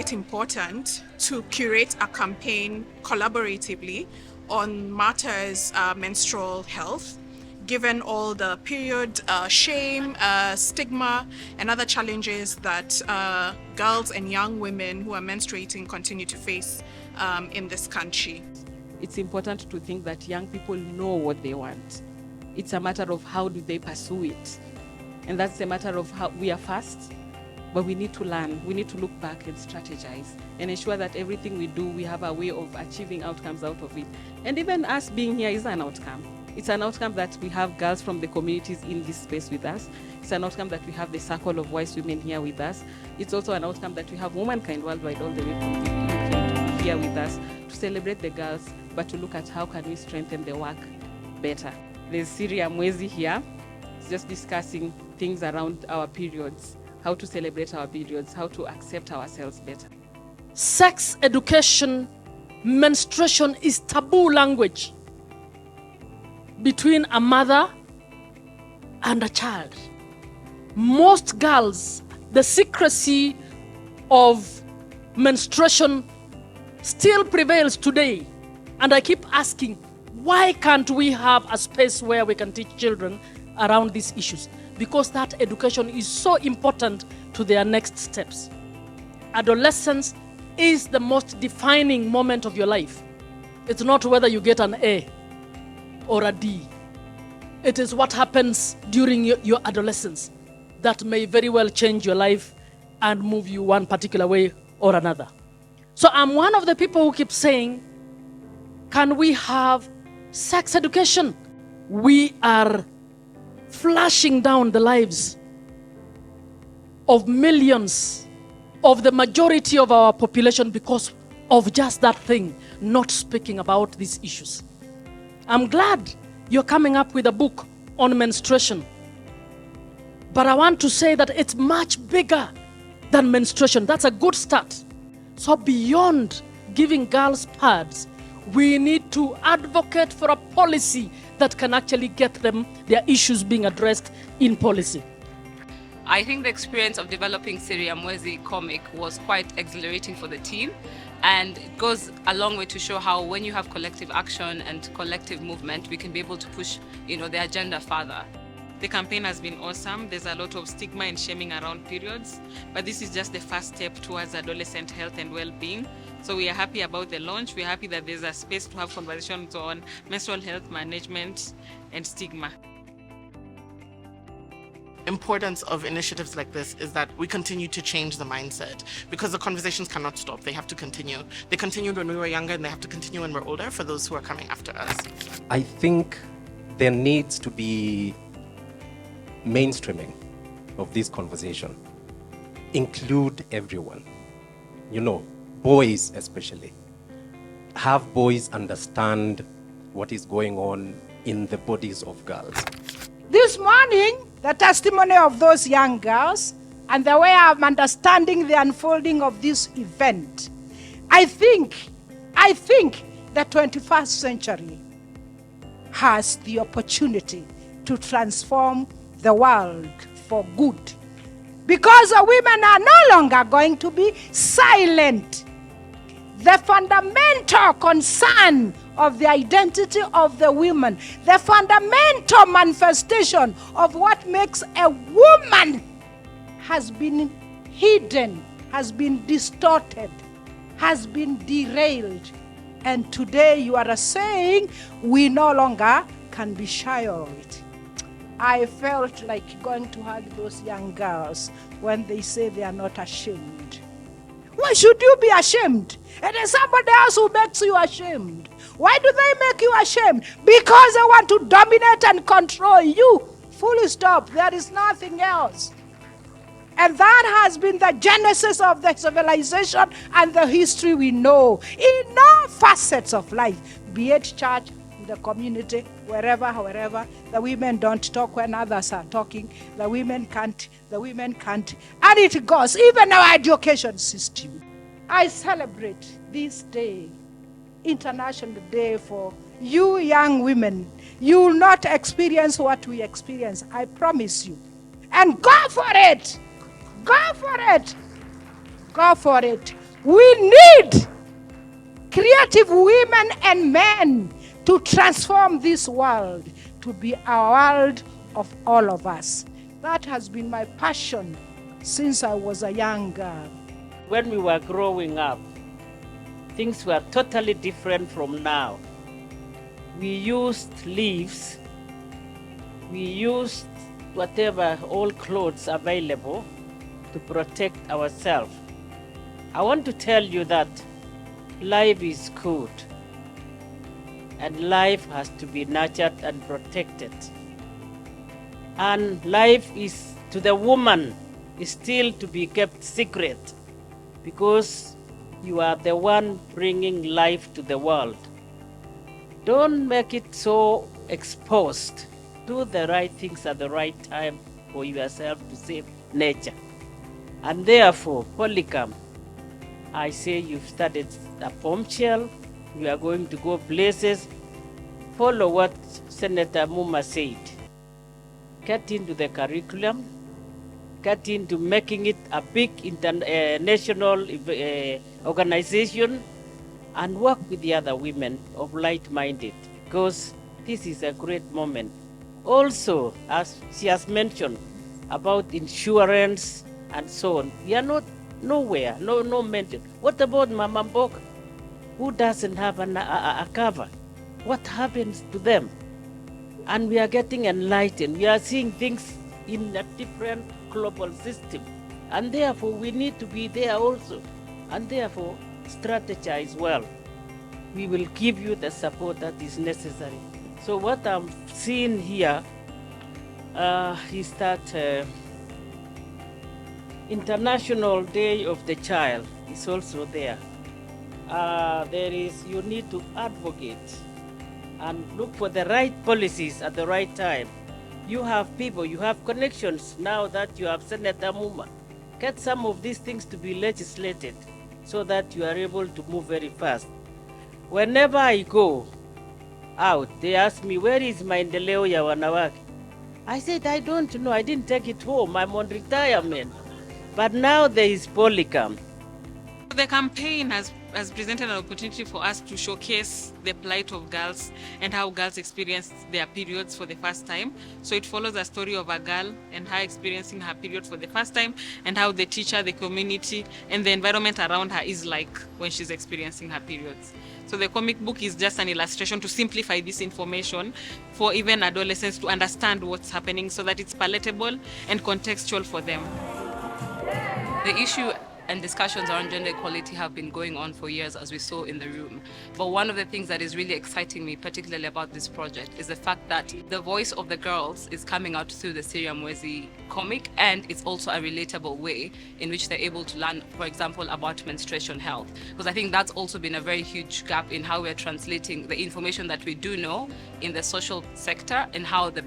quite important to curate a campaign collaboratively on matters menstrual health, given all the period shame, stigma, and other challenges that girls and young women who are menstruating continue to face in this country. It's important to think that young people know what they want. It's a matter of how do they pursue it. And that's a matter of how we are fast, but we need to learn. We need to look back and strategize and ensure that everything we do, we have a way of achieving outcomes out of it. And even us being here is an outcome. It's an outcome that we have girls from the communities in this space with us. It's an outcome that we have the circle of wise women here with us. It's also an outcome that we have Womankind Worldwide all the way from the UK to be here with us to celebrate the girls, but to look at how can we strengthen the work better. There's Syria Mwezi here. It's just discussing things around our periods, how to celebrate our periods, how to accept ourselves better. Sex education, menstruation is taboo language between a mother and a child. Most girls, the secrecy of menstruation still prevails today. And I keep asking, why can't we have a space where we can teach children around these issues? Because that education is so important to their next steps. Adolescence is the most defining moment of your life. It's not whether you get an A or a D. It is what happens during your adolescence that may very well change your life and move you one particular way or another. So I'm one of the people who keep saying, can we have sex education? We are flashing down the lives of millions of the majority of our population because of just that thing, not speaking about these issues. I'm glad you're coming up with a book on menstruation. But I want to say that it's much bigger than menstruation. That's a good start. So beyond giving girls pads, we need to advocate for a policy that can actually get them their issues being addressed in policy. I think the experience of developing Syria Mwezi comic was quite exhilarating for the team, and it goes a long way to show how when you have collective action and collective movement, we can be able to push, the agenda further. The campaign has been awesome. There's a lot of stigma and shaming around periods, but this is just the first step towards adolescent health and well-being. So we are happy about the launch. We're happy that there's a space to have conversations on menstrual health management and stigma. Importance of initiatives like this is that we continue to change the mindset, because the conversations cannot stop. They have to continue. They continued when we were younger, and they have to continue when we're older for those who are coming after us. I think there needs to be mainstreaming of this conversation. Include everyone, boys especially. Have boys understand what is going on in the bodies of girls. This morning, the testimony of those young girls and the way I'm understanding the unfolding of this event, I think the 21st century has the opportunity to transform the world for good. Because the women are no longer going to be silent. The fundamental concern of the identity of the woman, the fundamental manifestation of what makes a woman has been hidden, has been distorted, has been derailed. And today you are saying we no longer can be shy of it. I felt like going to hug those young girls when they say they are not ashamed. Why should you be ashamed? It is somebody else who makes you ashamed. Why do they make you ashamed? Because they want to dominate and control you. Full stop. There is nothing else. And that has been the genesis of the civilization and the history we know in all facets of life, be it church, the community, wherever. The women don't talk when others are talking. The women can't. And it goes, even our education system. I celebrate this day, International Day for you young women. You will not experience what we experience, I promise you. And go for it. Go for it. Go for it. We need creative women and men to transform this world to be a world of all of us. That has been my passion since I was a young girl. When we were growing up, things were totally different from now. We used leaves, we used whatever old clothes available to protect ourselves. I want to tell you that life is good and life has to be nurtured and protected. And life is, to the woman, is still to be kept secret because you are the one bringing life to the world. Don't make it so exposed. Do the right things at the right time for yourself to save nature. And therefore, Polycom, I say you've started a bombshell. You are going to go places. Follow what Senator Muma said. Get into the curriculum. Get into making it a big international organization and work with the other women of like-minded, because this is a great moment. Also, as she has mentioned about insurance and so on, we are not nowhere, no mention. What about Mama Mboka, who doesn't have a cover? What happens to them? And we are getting enlightened. We are seeing things in a different global system. And therefore, we need to be there also. And therefore, strategize well. We will give you the support that is necessary. So what I'm seeing here is that International Day of the Child is also there. You need to advocate and look for the right policies at the right time. You have people, you have connections now that you have Senator Muma. Get some of these things to be legislated so that you are able to move very fast. Whenever I go out, they ask me, where is my maendeleo ya wanawake? I said, I don't know, I didn't take it home, I'm on retirement. But now there is Polycom. The campaign has presented an opportunity for us to showcase the plight of girls and how girls experience their periods for the first time. So it follows a story of a girl and her experiencing her period for the first time, and how the teacher, the community, and the environment around her is like when she's experiencing her periods. So the comic book is just an illustration to simplify this information for even adolescents to understand what's happening so that it's palatable and contextual for them. The issue and discussions around gender equality have been going on for years, as we saw in the room. But one of the things that is really exciting me, particularly about this project, is the fact that the voice of the girls is coming out through the Syria Mwezi comic, and it's also a relatable way in which they're able to learn, for example, about menstruation health. Because I think that's also been a very huge gap in how we're translating the information that we do know in the social sector, and how the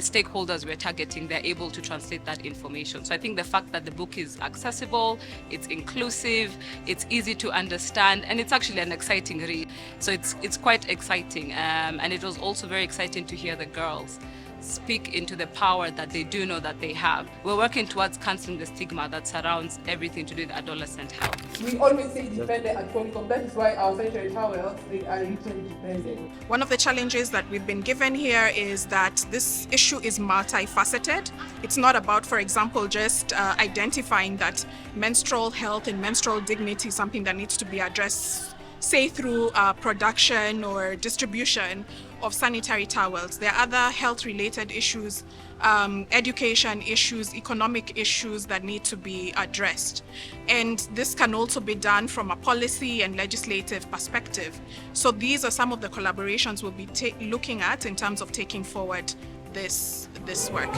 stakeholders we're targeting, they're able to translate that information. So I think the fact that the book is accessible, it's inclusive, it's easy to understand, and it's actually an exciting read. So it's quite exciting, and it was also very exciting to hear the girls speak into the power that they do know that they have. We're working towards cancelling the stigma that surrounds everything to do with adolescent health. We always say Gpende at Polycom. That is why our sanitary towels, they are written Gpende. One of the challenges that we've been given here is that this issue is multifaceted. It's not about, for example, just identifying that menstrual health and menstrual dignity is something that needs to be addressed, say through production or distribution of sanitary towels. There are other health-related issues, education issues, economic issues that need to be addressed. And this can also be done from a policy and legislative perspective. So these are some of the collaborations we'll be looking at in terms of taking forward this work.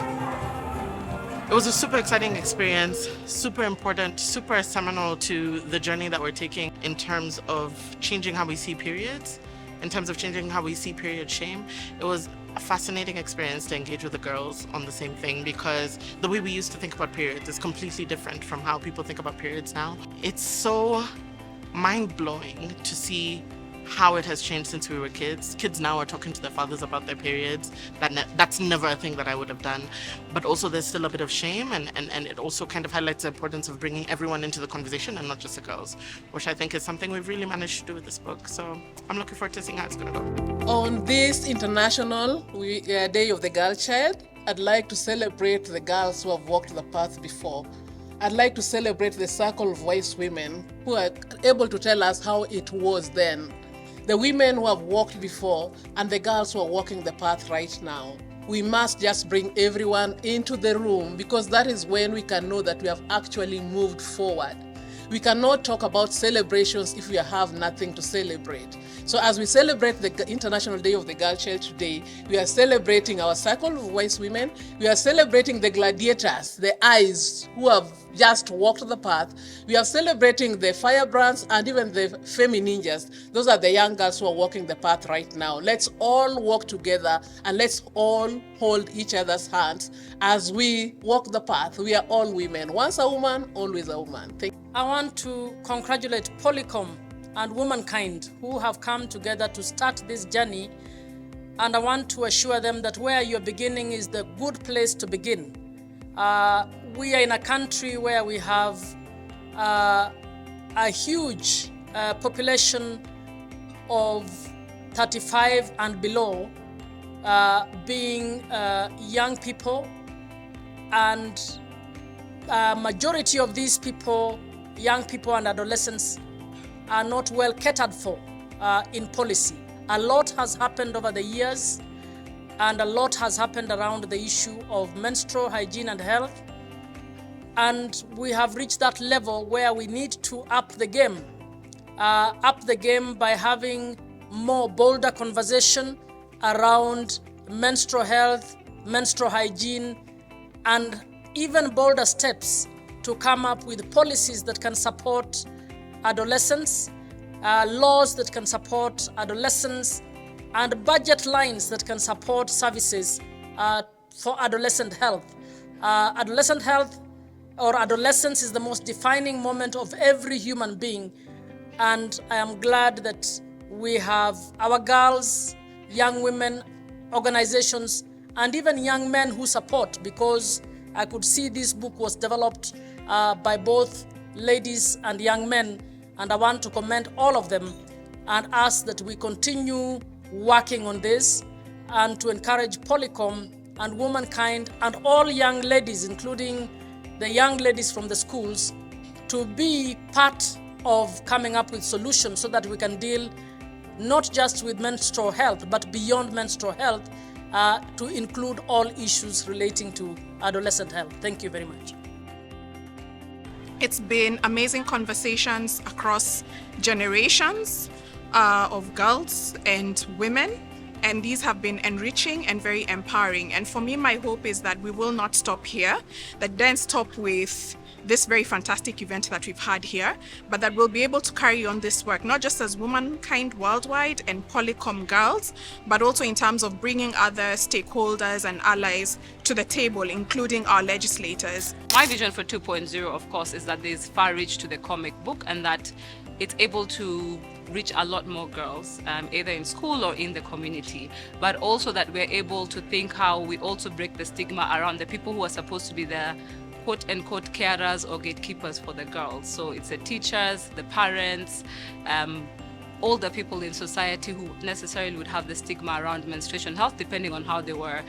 It was a super exciting experience, super important, super seminal to the journey that we're taking in terms of changing how we see periods, in terms of changing how we see period shame. It was a fascinating experience to engage with the girls on the same thing, because the way we used to think about periods is completely different from how people think about periods now. It's so mind-blowing to see how it has changed since we were kids. Kids now are talking to their fathers about their periods. That's never a thing that I would have done. But also there's still a bit of shame, and it also kind of highlights the importance of bringing everyone into the conversation and not just the girls, which I think is something we've really managed to do with this book. So I'm looking forward to seeing how it's going to go. On this International Day of the Girl Child, I'd like to celebrate the girls who have walked the path before. I'd like to celebrate the circle of wise women who are able to tell us how it was then. The women who have walked before and the girls who are walking the path right now. We must just bring everyone into the room, because that is when we can know that we have actually moved forward. We cannot talk about celebrations if we have nothing to celebrate. So as we celebrate the International Day of the Girl Child today, we are celebrating our circle of wise women. We are celebrating the gladiators, the eyes who have just walked the path. We are celebrating the firebrands and even the femi ninjas. Those are the young girls who are walking the path right now. Let's all walk together and let's all hold each other's hands as we walk the path. We are all women. Once a woman, always a woman. Thank you. I want to congratulate Polycom and Womankind who have come together to start this journey, and I want to assure them that where you're beginning is the good place to begin. We are in a country where we have a huge population of 35 and below being young people, and majority of these people, young people and adolescents, are not well catered for in policy. A lot has happened over the years, and a lot has happened around the issue of menstrual hygiene and health. And we have reached that level where we need to up the game by having more bolder conversation around menstrual health, menstrual hygiene, and even bolder steps to come up with policies that can support adolescents, laws that can support adolescents, and budget lines that can support services for adolescent health. Adolescent health or adolescence is the most defining moment of every human being, and I am glad that we have our girls, young women, organizations, and even young men who support, because I could see this book was developed by both ladies and young men, and I want to commend all of them and ask that we continue working on this, and to encourage Polycom and Womankind and all young ladies, including the young ladies from the schools, to be part of coming up with solutions so that we can deal not just with menstrual health, but beyond menstrual health, to include all issues relating to adolescent health. Thank you very much. It's been amazing conversations across generations of girls and women, and these have been enriching and very empowering. And for me, my hope is that we will not stop here, that don't stop with this very fantastic event that we've had here, but that we'll be able to carry on this work, not just as Womankind Worldwide and Polycom Girls, but also in terms of bringing other stakeholders and allies to the table, including our legislators. My vision for 2.0, of course, is that there's far reach to the comic book, and that it's able to reach a lot more girls, either in school or in the community, but also that we're able to think how we also break the stigma around the people who are supposed to be the quote-unquote carers or gatekeepers for the girls. So it's the teachers, the parents, all the people in society who necessarily would have the stigma around menstruation health, depending on how they were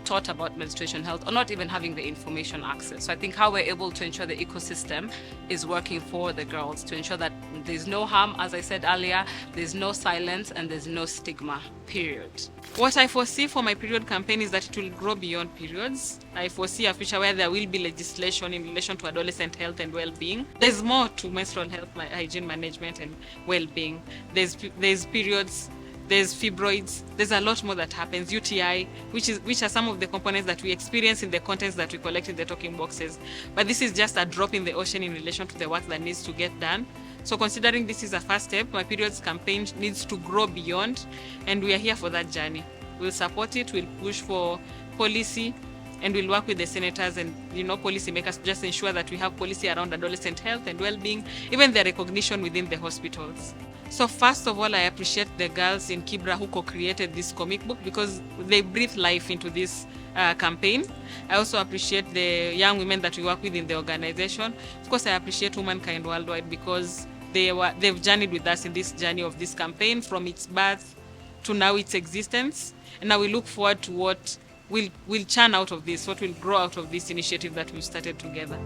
taught about menstruation health, or not even having the information access. So I think how we're able to ensure the ecosystem is working for the girls, to ensure that there's no harm, as I said earlier, there's no silence, and there's no stigma, period. What I foresee for my period campaign is that it will grow beyond periods. I foresee a future where there will be legislation in relation to adolescent health and well-being. There's more to menstrual health, hygiene management and well-being. There's periods, there's fibroids, there's a lot more that happens, UTI, which are some of the components that we experience in the contents that we collect in the talking boxes. But this is just a drop in the ocean in relation to the work that needs to get done. So considering this is a first step, my periods campaign needs to grow beyond, and we are here for that journey. We'll support it, we'll push for policy, and we'll work with the senators and policymakers to just ensure that we have policy around adolescent health and well-being, even their recognition within the hospitals. So first of all, I appreciate the girls in Kibra who co-created this comic book because they breathe life into this campaign. I also appreciate the young women that we work with in the organization. Of course, I appreciate Womankind Worldwide because they've journeyed with us in this journey of this campaign from its birth to now its existence. And now we look forward to what will churn out of this, what will grow out of this initiative that we've started together.